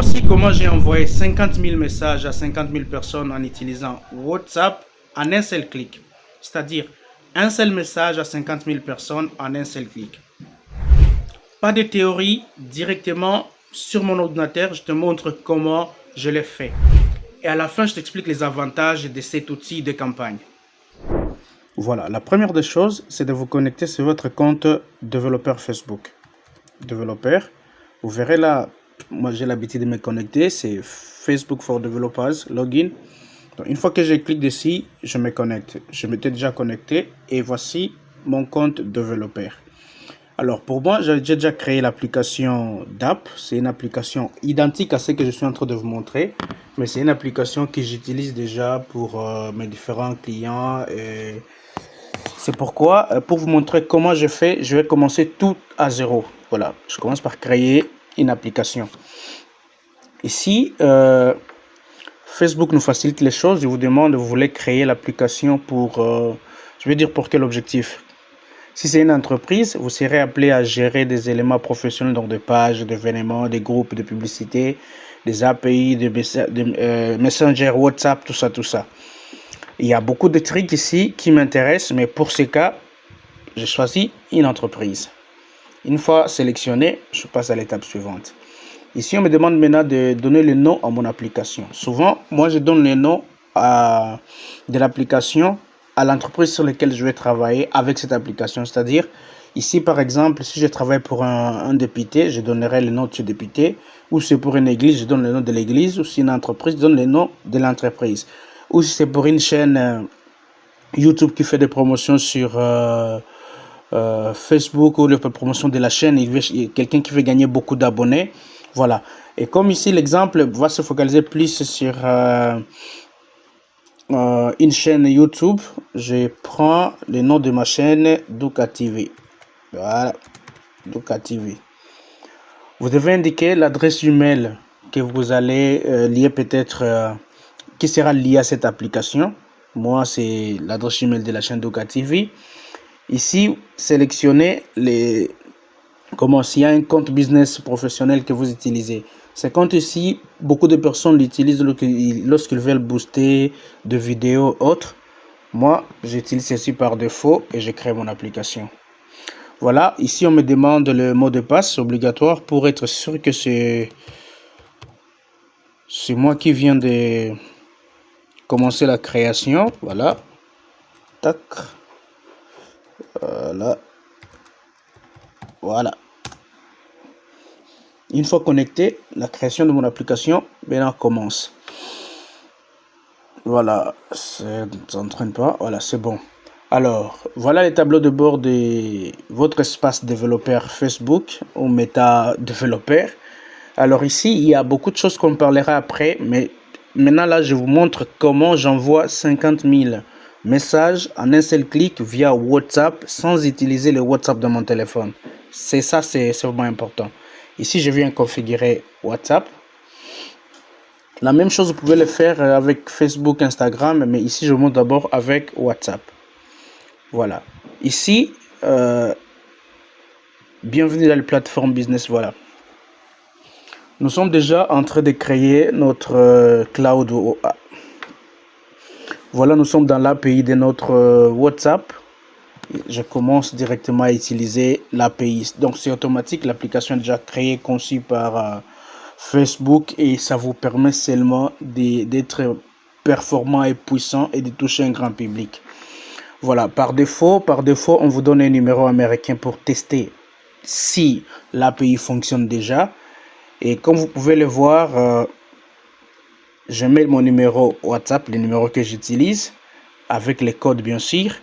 Voici comment j'ai envoyé 50 000 messages à 50 000 personnes en utilisant WhatsApp en un seul clic. C'est-à-dire un seul message à 50 000 personnes en un seul clic. Pas de théorie, directement sur mon ordinateur, je te montre comment je l'ai fait. Et à la fin, je t'explique les avantages de cet outil de campagne. Voilà, la première des choses, c'est de vous connecter sur votre compte développeur Facebook. Développeur, vous verrez là, moi j'ai l'habitude de me connecter, c'est Facebook for Developers, login. Donc, une fois que je clique dessus, je me connecte. Je m'étais déjà connecté et voici mon compte développeur. Alors pour moi, j'ai déjà créé l'application d'app. C'est une application identique à ce que je suis en train de vous montrer. Mais c'est une application que j'utilise déjà pour mes différents clients. Et c'est pourquoi, pour vous montrer comment je fais, je vais commencer tout à zéro. Voilà, je commence par créer une application. Ici, Facebook nous facilite les choses. Je vous demande, vous voulez créer l'application pour, je vais dire pour quel objectif. Si c'est une entreprise, vous serez appelé à gérer des éléments professionnels, donc des pages, des événements, des groupes de publicité, des API, des Messenger, WhatsApp, tout ça, tout ça. Il y a beaucoup de trucs ici qui m'intéressent, mais pour ce cas, j'ai choisi une entreprise. Une fois sélectionné, je passe à l'étape suivante. Ici, on me demande maintenant de donner le nom à mon application. Souvent, moi, je donne le nom de l'application à l'entreprise sur laquelle je vais travailler avec cette application. C'est-à-dire, ici, par exemple, si je travaille pour un député, je donnerai le nom de ce député. Ou si c'est pour une église, je donne le nom de l'église. Ou si c'est une entreprise, je donne le nom de l'entreprise. Ou si c'est pour une chaîne YouTube qui fait des promotions sur Facebook ou la promotion de la chaîne, quelqu'un qui veut gagner beaucoup d'abonnés. Voilà. Et comme ici, l'exemple va se focaliser plus sur une chaîne YouTube, je prends le nom de ma chaîne Douka TV. Voilà, Douka TV. Vous devez indiquer l'adresse email que vous allez lier peut-être, qui sera liée à cette application. Moi, c'est l'adresse email de la chaîne Douka TV. Ici, sélectionnez s'il y a un compte business professionnel que vous utilisez. Ce compte ici, beaucoup de personnes l'utilisent lorsqu'ils veulent booster de vidéos autres. Moi, j'utilise ceci par défaut et je crée mon application. Voilà, ici on me demande le mot de passe obligatoire pour être sûr que c'est moi qui viens de commencer la création. Voilà. Tac. Voilà. Voilà. Une fois connecté, la création de mon application maintenant commence. Voilà, ça n'entraîne pas. Voilà, c'est bon. Alors, voilà les tableaux de bord de votre espace développeur Facebook ou Meta développeur. Alors ici, il y a beaucoup de choses qu'on parlera après, mais maintenant là, je vous montre comment j'envoie 50 000 messages en un seul clic via WhatsApp sans utiliser le WhatsApp de mon téléphone. C'est ça, c'est vraiment important. Ici, je viens configurer WhatsApp. La même chose, vous pouvez le faire avec Facebook, Instagram, mais ici, je vous montre d'abord avec WhatsApp. Voilà. Ici, bienvenue dans la plateforme business. Voilà. Nous sommes déjà en train de créer notre cloud. Voilà, nous sommes dans l'API de notre WhatsApp. Je commence directement à utiliser l'API. Donc, c'est automatique. L'application est déjà créée, conçue par Facebook et ça vous permet seulement d'être performant et puissant et de toucher un grand public. Voilà, par défaut, on vous donne un numéro américain pour tester si l'API fonctionne déjà. Et comme vous pouvez le voir, je mets mon numéro WhatsApp, le numéro que j'utilise, avec les codes bien sûr.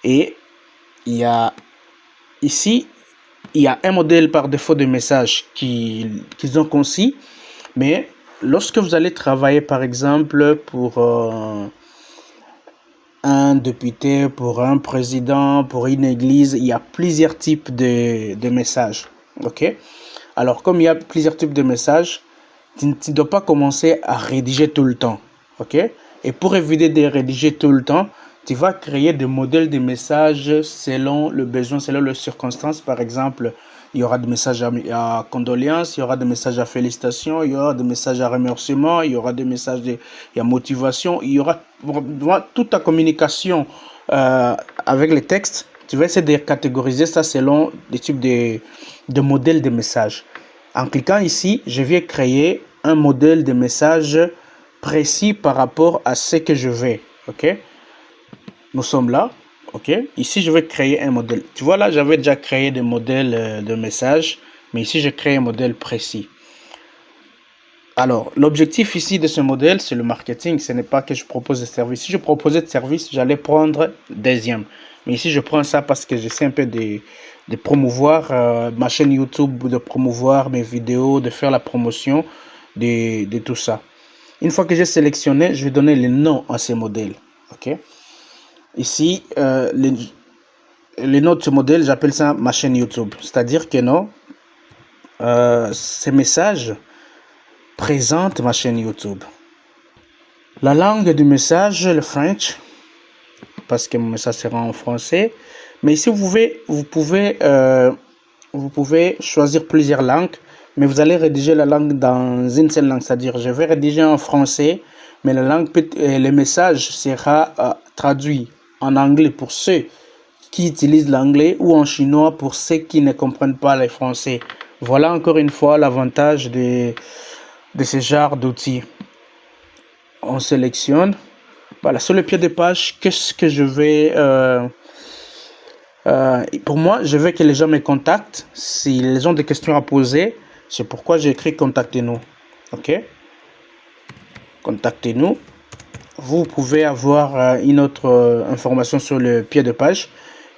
Et il y a ici, il y a un modèle par défaut de message qu'ils ont conçu. Mais lorsque vous allez travailler par exemple pour un député, pour un président, pour une église, il y a plusieurs types de messages. Ok? Alors comme il y a plusieurs types de messages, tu ne dois pas commencer à rédiger tout le temps. Ok? Et pour éviter de rédiger tout le temps, tu vas créer des modèles de messages selon le besoin, selon les circonstances. Par exemple, Il y aura des messages à condoléances, il y aura des messages à félicitations, il y aura des messages à remerciements, il y aura des messages à motivation, il y aura toute ta communication avec les textes. Tu vas essayer de catégoriser ça selon des types de modèles de messages. En cliquant ici, je vais créer un modèle de message précis par rapport à ce que je veux. Ok? Nous sommes là. Ok, ici je vais créer un modèle. Tu vois là, j'avais déjà créé des modèles de messages, mais ici je crée un modèle précis. Alors, l'objectif ici de ce modèle, c'est le marketing. Ce n'est pas que je propose des services. Si je proposais des services, j'allais prendre deuxième. Mais ici, je prends ça parce que j'essaie un peu de promouvoir ma chaîne YouTube, de promouvoir mes vidéos, de faire la promotion de tout ça. Une fois que j'ai sélectionné, je vais donner le nom à ces modèles. Ok. Ici, les noms de ce modèle, j'appelle ça ma chaîne YouTube. C'est-à-dire que non, ces messages présentent ma chaîne YouTube. La langue du message, le French, parce que mon message sera en français. Mais ici, vous pouvez choisir plusieurs langues, mais vous allez rédiger la langue dans une seule langue. C'est-à-dire, je vais rédiger en français, mais le message sera traduit en anglais pour ceux qui utilisent l'anglais ou en chinois pour ceux qui ne comprennent pas le français. Voilà encore une fois l'avantage de ce genre d'outils. On sélectionne. Voilà, sur le pied de page, qu'est-ce que je vais... pour moi, je veux que les gens me contactent s'ils ont des questions à poser. C'est pourquoi j'ai écrit contactez-nous. Ok? Contactez-nous. Vous pouvez avoir une autre information sur le pied de page.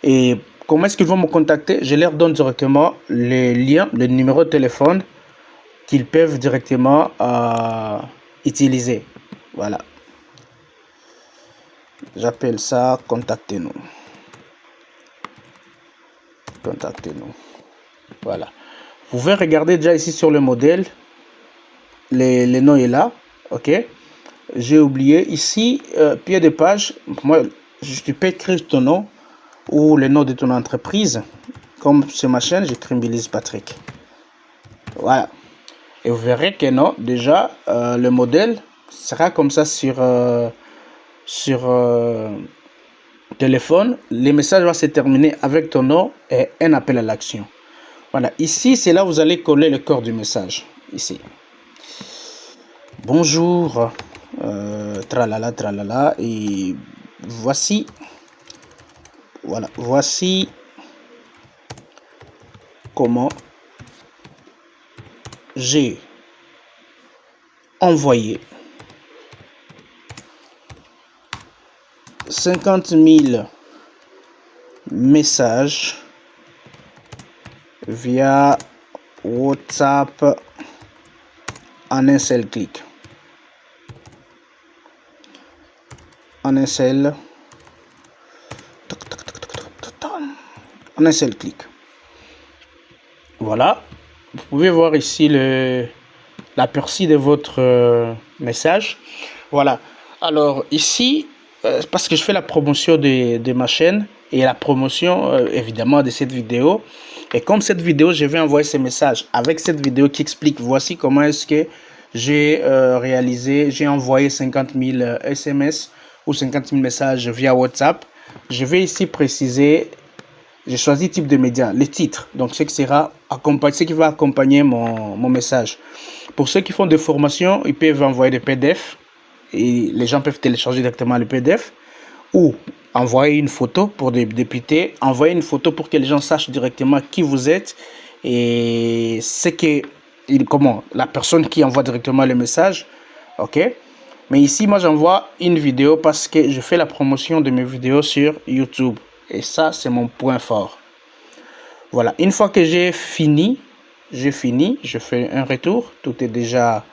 Et comment est-ce qu'ils vont me contacter? Je leur donne directement les liens, le numéro de téléphone qu'ils peuvent directement utiliser. Voilà. J'appelle ça contactez-nous. Contactez-nous. Voilà. Vous pouvez regarder déjà ici sur le modèle. Le nom est là. Ok. J'ai oublié ici, pied de page. Moi, tu peux écrire ton nom ou le nom de ton entreprise. Comme c'est ma chaîne, j'écris Billis Patrick. Voilà. Et vous verrez que non, déjà, le modèle sera comme ça sur téléphone. Les messages vont se terminer avec ton nom et un appel à l'action. Voilà. Ici, c'est là où vous allez coller le corps du message. Ici. Bonjour. Tralala, tralala. Et voici. Voilà. Voici comment j'ai envoyé 50 000 messages via WhatsApp en un seul clic. En un seul clic. Voilà. Vous pouvez voir ici l'aperçu de votre message. Voilà. Alors ici, parce que je fais la promotion de ma chaîne et la promotion évidemment de cette vidéo. Et comme cette vidéo, je vais envoyer ces messages avec cette vidéo qui explique voici comment est-ce que j'ai j'ai envoyé 50 000 SMS ou 50 000 messages via WhatsApp. Je vais ici préciser, j'ai choisi type de média, le titre. Donc ce qui va accompagner mon message. Pour ceux qui font des formations, ils peuvent envoyer des PDF. Et les gens peuvent télécharger directement le PDF ou envoyer une photo pour des députés, envoyer une photo pour que les gens sachent directement qui vous êtes et comment la personne qui envoie directement le message. Ok, mais ici moi j'envoie une vidéo parce que je fais la promotion de mes vidéos sur YouTube et ça c'est mon point fort. Voilà, une fois que j'ai fini, je fais un retour, tout est déjà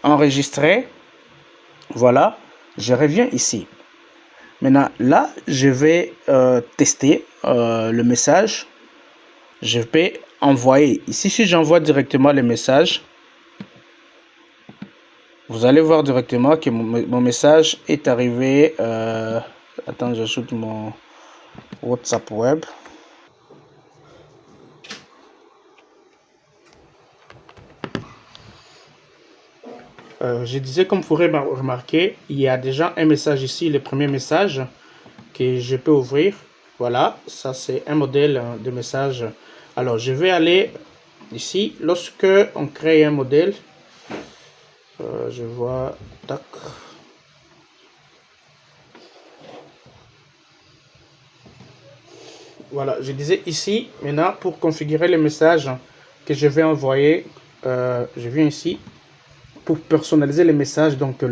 enregistré. Voilà, je reviens ici. Maintenant là je vais tester le message. Je vais envoyer ici. Si j'envoie directement le message, vous allez voir directement que mon message est arrivé. Attends, j'ajoute mon WhatsApp web. Je disais, comme vous pourrez remarquer, il y a déjà un message ici, le premier message que je peux ouvrir. Voilà, ça c'est un modèle de message. Alors, je vais aller ici. Lorsque on crée un modèle, je vois, tac. Voilà, je disais ici, maintenant, pour configurer le message que je vais envoyer, je viens ici pour personnaliser les messages. Donc,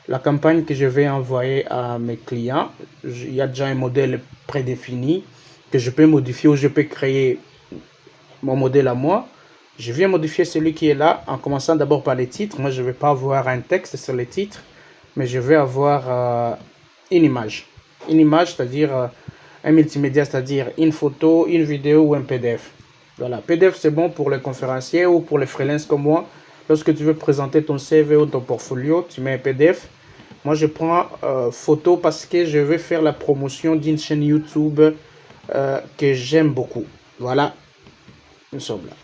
la campagne que je vais envoyer à mes clients, il y a déjà un modèle prédéfini que je peux modifier ou je peux créer mon modèle à moi. Je viens modifier celui qui est là en commençant d'abord par les titres. Moi, je ne vais pas avoir un texte sur les titres, mais je vais avoir une image. Une image, c'est-à-dire un multimédia, c'est-à-dire une photo, une vidéo ou un PDF. Voilà, PDF c'est bon pour les conférenciers ou pour les freelances comme moi. Lorsque tu veux présenter ton CV ou ton portfolio, tu mets un PDF. Moi, je prends photo parce que je vais faire la promotion d'une chaîne YouTube que j'aime beaucoup. Voilà, nous sommes là.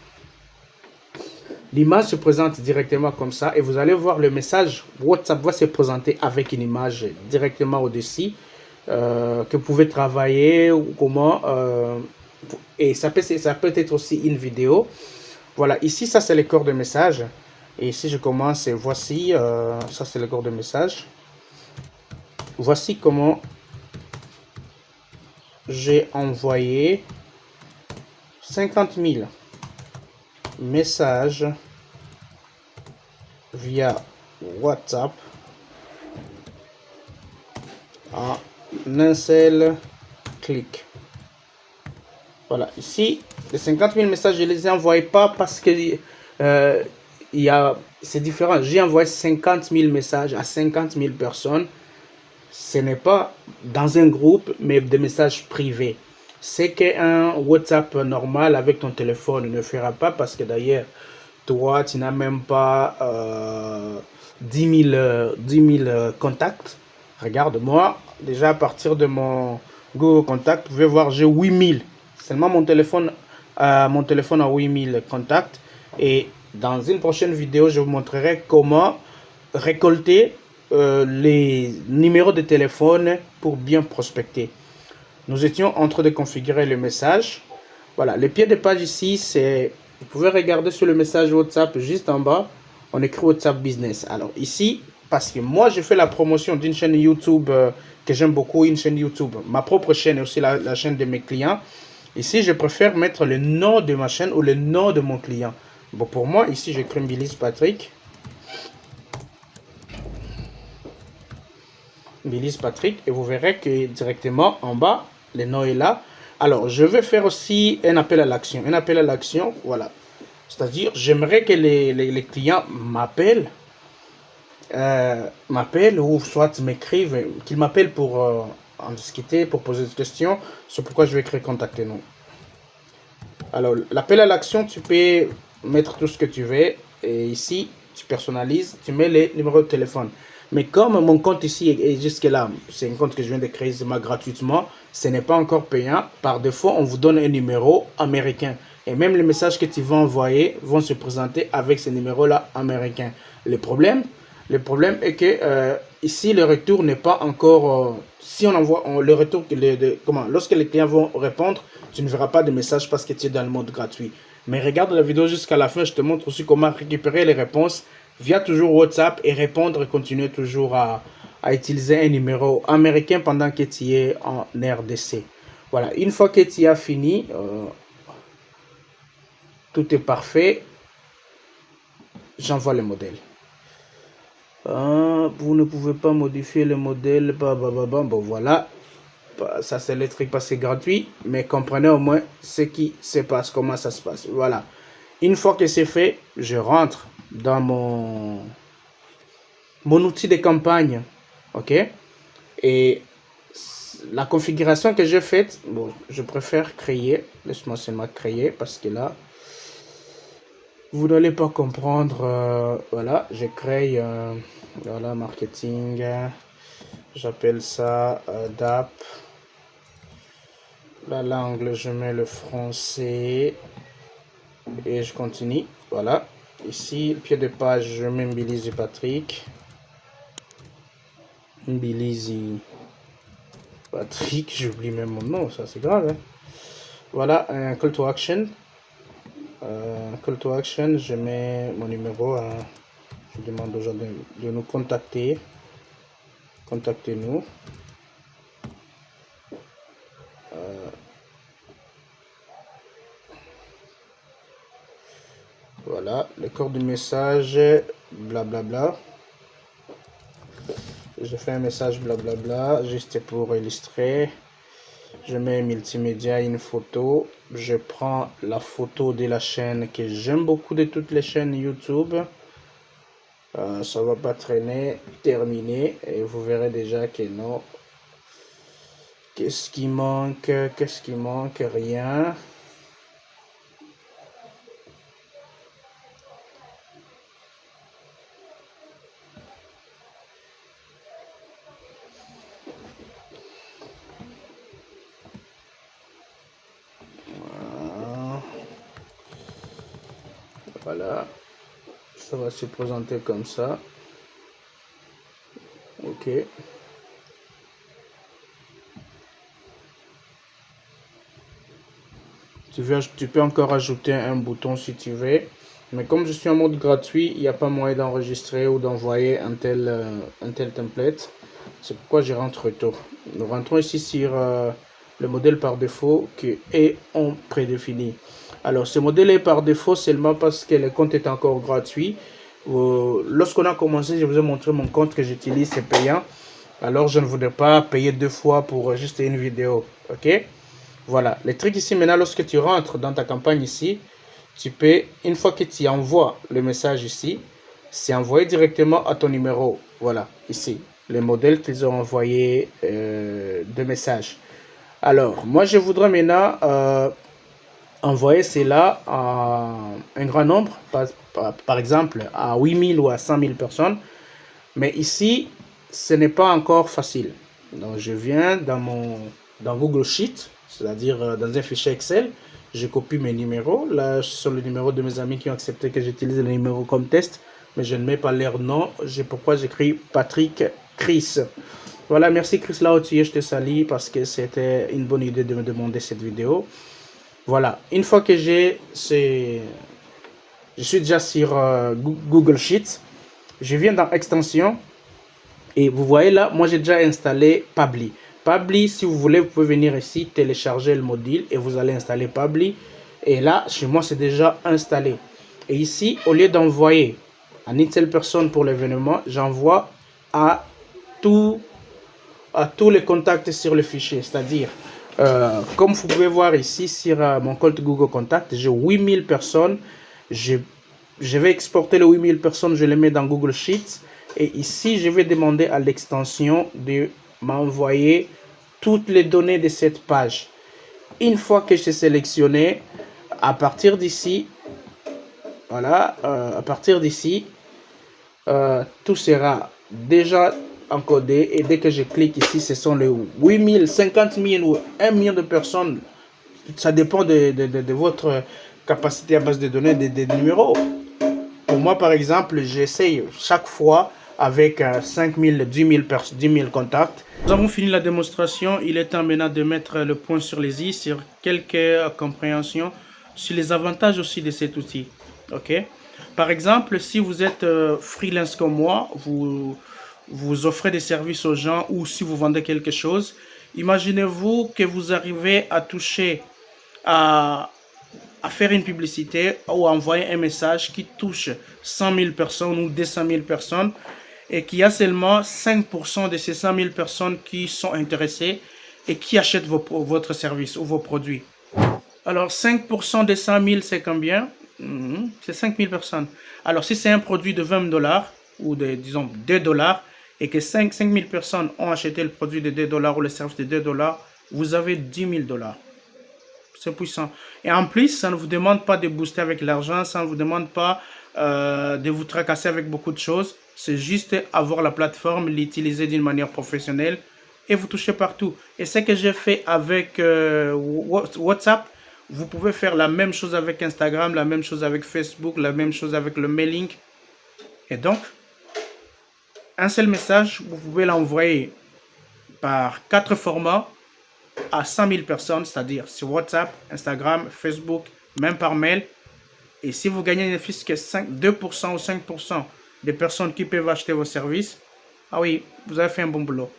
L'image se présente directement comme ça et vous allez voir le message WhatsApp va se présenter avec une image directement au-dessus que vous pouvez travailler ou comment. Et ça peut être aussi une vidéo. Voilà, ici, ça c'est le corps de message. Et ici, je commence et voici, ça c'est le corps de message. Voici comment j'ai envoyé 50 000 messages via WhatsApp en un seul clic. Voilà, ici, les 50 000 messages, je ne les ai envoyés pas parce que c'est différent. J'ai envoyé 50 000 messages à 50 000 personnes. Ce n'est pas dans un groupe, mais des messages privés. C'est qu'un WhatsApp normal avec ton téléphone ne fera pas parce que d'ailleurs, toi, tu n'as même pas 10 000 contacts. Regarde, moi, déjà à partir de mon Google Contact, vous pouvez voir, j'ai 8 000. Seulement mon téléphone a 8 000 contacts. Et dans une prochaine vidéo, je vous montrerai comment récolter les numéros de téléphone pour bien prospecter. Nous étions en train de configurer le message. Voilà, les pieds de page ici, c'est... Vous pouvez regarder sur le message WhatsApp juste en bas, on écrit WhatsApp Business. Alors ici, parce que moi, je fais la promotion d'une chaîne YouTube que j'aime beaucoup, une chaîne YouTube, ma propre chaîne et aussi la chaîne de mes clients. Ici, je préfère mettre le nom de ma chaîne ou le nom de mon client. Bon, pour moi, ici, j'écris Billis Patrick. Billis Patrick. Et vous verrez que directement en bas, le nom est là. Alors, je vais faire aussi un appel à l'action. Un appel à l'action, voilà. C'est-à-dire, j'aimerais que les clients m'appellent. Ou soit m'écrivent, qu'ils m'appellent pour en discuter, pour poser des questions. C'est pourquoi je vais écrire contactez-nous. Alors, l'appel à l'action, tu peux mettre tout ce que tu veux. Et ici, tu personnalises, tu mets les numéros de téléphone. Mais comme mon compte ici est jusque-là, c'est un compte que je viens de créer gratuitement, ce n'est pas encore payant. Par défaut, on vous donne un numéro américain. Et même les messages que tu vas envoyer vont se présenter avec ce numéro-là américain. Le problème est que ici, le retour n'est pas encore... si on envoie le retour, lorsque les clients vont répondre, tu ne verras pas de message parce que tu es dans le mode gratuit. Mais regarde la vidéo jusqu'à la fin, je te montre aussi comment récupérer les réponses via toujours WhatsApp et répondre et continuer toujours à utiliser un numéro américain pendant que tu es en RDC. Voilà, une fois que tu as fini, tout est parfait, j'envoie le modèle. Vous ne pouvez pas modifier le modèle, bon voilà, ça c'est le truc parce que c'est gratuit, mais comprenez au moins ce qui se passe, comment ça se passe. Voilà, une fois que c'est fait, je rentre dans mon outil de campagne, ok, et la configuration que j'ai faite, bon, je préfère créer, laisse-moi seulement créer parce que là vous n'allez pas comprendre. Voilà, je crée voilà, marketing, j'appelle ça DAP, la langue je mets le français et je continue. Voilà, Ici, pied de page, je mets Mbilizi Patrick. Mbilizi Patrick, j'oublie même mon nom, ça c'est grave. Hein? Voilà, un call to action. Call to action, je mets mon numéro. Je demande aux gens de nous contacter. Contactez-nous. Voilà, le corps du message, blablabla. Je fais un message blablabla, juste pour illustrer. Je mets multimédia, une photo. Je prends la photo de la chaîne que j'aime beaucoup de toutes les chaînes YouTube. Ça va pas traîner, terminé. Et vous verrez déjà que non. Qu'est-ce qui manque? Qu'est-ce qui manque? Rien. Voilà, ça va se présenter comme ça. Ok. Tu peux encore ajouter un bouton si tu veux. Mais comme je suis en mode gratuit, il n'y a pas moyen d'enregistrer ou d'envoyer un tel template. C'est pourquoi je rentre tôt. Nous rentrons ici sur le modèle par défaut qui est en prédéfini. Alors, ce modèle est par défaut seulement parce que le compte est encore gratuit. Lorsqu'on a commencé, je vous ai montré mon compte que j'utilise, c'est payant. Alors, je ne voudrais pas payer 2 fois pour juste une vidéo. Ok? Voilà. Le truc ici, maintenant, lorsque tu rentres dans ta campagne ici, tu peux, une fois que tu envoies le message ici, c'est envoyé directement à ton numéro. Voilà, ici, les modèles qu'ils ont envoyé de messages. Alors, moi, je voudrais maintenant envoyer cela à un grand nombre, par exemple à 8000 ou à 100 000 personnes. Mais ici, ce n'est pas encore facile. Donc, je viens dans Google Sheet, c'est-à-dire dans un fichier Excel. Je copie mes numéros. Là, ce sont les numéros de mes amis qui ont accepté que j'utilise les numéros comme test. Mais je ne mets pas leur nom. Pourquoi j'écris Patrick Chris. Voilà, merci Chris Lautier, je te salue parce que c'était une bonne idée de me demander cette vidéo. Voilà, une fois que je suis déjà sur Google Sheets, je viens dans Extension et vous voyez là, moi j'ai déjà installé Pabbly. Pabbly, si vous voulez, vous pouvez venir ici, télécharger le module et vous allez installer Pabbly. Et là, chez moi, c'est déjà installé. Et ici, au lieu d'envoyer à une seule personne pour l'événement, j'envoie à tous les contacts sur le fichier. C'est-à-dire, comme vous pouvez voir ici sur mon compte Google Contact, j'ai 8000 personnes. Je vais exporter les 8000 personnes, je les mets dans Google Sheets. Et ici, je vais demander à l'extension de m'envoyer toutes les données de cette page. Une fois que j'ai sélectionné, à partir d'ici, voilà, à partir d'ici, tout sera déjà encodé. Et dès que je clique ici, ce sont les 8000, 50 000 ou 1 million de personnes. Ça dépend de votre capacité à base de données, des numéros. Pour moi, par exemple, j'essaye chaque fois avec 5 000, 10 000 contacts. Nous avons fini la démonstration. Il est temps maintenant de mettre le point sur les i, sur quelques compréhensions, sur les avantages aussi de cet outil. Ok. Par exemple, si vous êtes freelance comme moi, vous offrez des services aux gens ou si vous vendez quelque chose, imaginez-vous que vous arrivez à toucher, à faire une publicité ou à envoyer un message qui touche 100 000 personnes ou 200 000 personnes et qu'il y a seulement 5% de ces 100 000 personnes qui sont intéressées et qui achètent votre service ou vos produits. Alors 5% des 100 000, c'est combien? C'est 5 000 personnes. Alors si c'est un produit de 20 $ ou de, disons, 2 $ et que 5 000 personnes ont acheté le produit de 2 $ ou le service de 2 $, vous avez 10 000 $. C'est puissant. Et en plus, ça ne vous demande pas de booster avec l'argent, ça ne vous demande pas de vous tracasser avec beaucoup de choses. C'est juste avoir la plateforme, l'utiliser d'une manière professionnelle et vous touchez partout. Et ce que j'ai fait avec WhatsApp, Vous pouvez faire la même chose avec Instagram, la même chose avec Facebook, la même chose avec le mailing. Et donc, un seul message, vous pouvez l'envoyer par 4 formats à 100 000 personnes, c'est-à-dire sur WhatsApp, Instagram, Facebook, même par mail. Et si vous gagnez ne fût-ce que 2% ou 5% des personnes qui peuvent acheter vos services, ah oui, vous avez fait un bon boulot.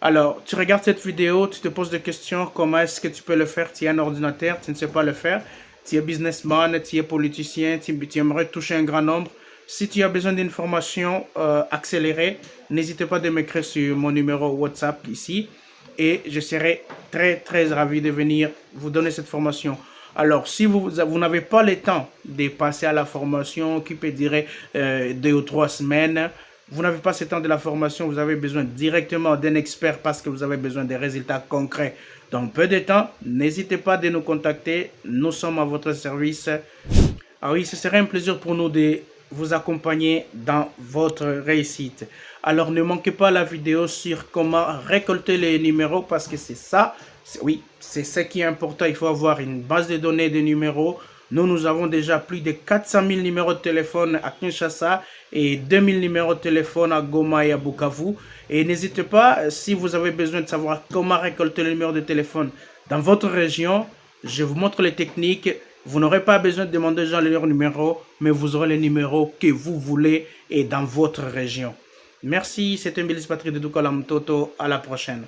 Alors, tu regardes cette vidéo, tu te poses des questions, comment est-ce que tu peux le faire? Tu as un ordinateur, tu ne sais pas le faire. Tu es businessman, tu es politicien, tu aimerais toucher un grand nombre. Si tu as besoin d'informations accélérées, n'hésitez pas à m'écrire sur mon numéro WhatsApp ici. Et je serai très ravi de venir vous donner cette formation. Alors, si vous n'avez pas le temps de passer à la formation qui peut durer 2 ou 3 semaines, vous n'avez pas ce temps de la formation, vous avez besoin directement d'un expert parce que vous avez besoin de résultats concrets dans peu de temps, n'hésitez pas à nous contacter, nous sommes à votre service. Ah oui, ce serait un plaisir pour nous de vous accompagner dans votre réussite. Alors ne manquez pas la vidéo sur comment récolter les numéros parce que c'est ça, oui, c'est ce qui est important. Il faut avoir une base de données de numéros. Nous avons déjà plus de 400 000 numéros de téléphone à Kinshasa et 2000 numéros de téléphone à Goma et à Bukavu. Et n'hésitez pas, si vous avez besoin de savoir comment récolter le numéro de téléphone dans votre région, je vous montre les techniques. Vous n'aurez pas besoin de demander aux gens leur numéro, mais vous aurez les numéros que vous voulez et dans votre région. Merci, c'était Mbélise Patrick de Doukalam Toto. À la prochaine.